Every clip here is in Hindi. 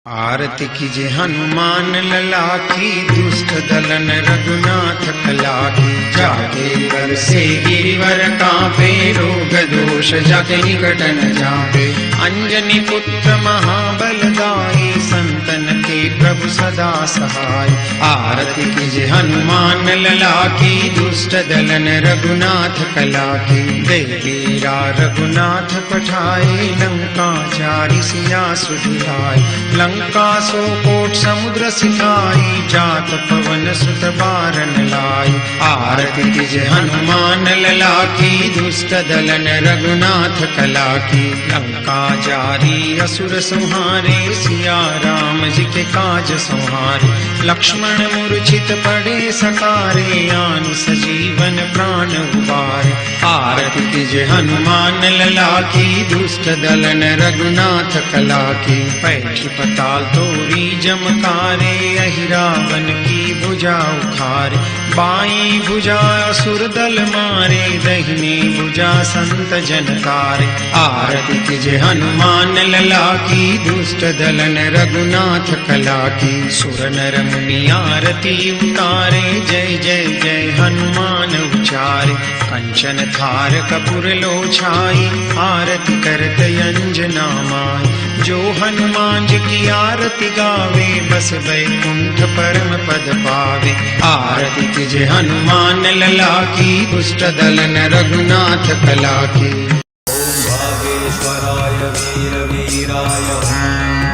आरती कीजे हनुमान लला की, दुष्ट दलन रघुनाथ कला की। जाके कर से गिरिवर कांपे, रोग दोष जाके निकट न जापे। अंजनी पुत्र महाबलदाई, संतन के प्रभु सदा सहाय। आरती कीजे हनुमान लला की, दुष्ट दलन रघुनाथ कला की। देवीरा रघुनाथ पठाए, लंका चारि सिया सुधियाए। लंका सो कोट समुद्र सिखाई, जात पवन सुत बारन लाई। आरती कीजे हनुमान लला की, दुष्ट दलन रघुनाथ कला की। लंका जारी असुर संहारे, सिया राम जी के काज संहारे। लक्ष्मण मूर्छित पड़े सकारे, आन सजीवन प्राण उबारे। आरती कीजे हनुमान लला की, दुष्ट दलन रघुनाथ कला की। पैठी पताल तोरी जमकारे, अहिरावन की भुजा उखारे। बाई भुजा असुर दल मारे, दहिनी भुजा संत जनकारे। आरती कीजे हनुमान लला की, दुष्ट दलन रघुनाथ कला की। सुर नर मुनि आरती उतारे, जय जय जय हनुमान उचारे। कंचन थार कपूर लो छाई, आरती करत अंजना माई। जो हनुमान जी की आरती गावे, बस वैकुंठ परम पद पावे। आरती कीजे हनुमान लला की, दुष्ट दलन रघुनाथ कला की। ओम भागेश्वराय वीर वीराय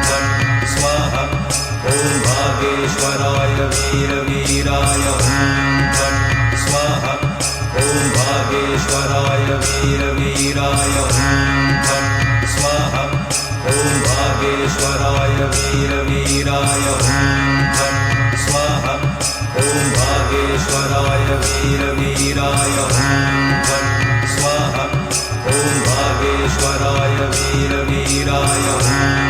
फट् स्वाहा। ओम भागेश्वराय वीर वीराय फट् स्वाहा। ओम भागेश्वराय वीर वीराय फट् स्वाहा। ओम भागेश्वराय वीर वीराय फट् स्वाहा। ओम भागेश्वराय वीर वीराय फट् स्वाहा। ओम भागेश्वराय वीर वीराय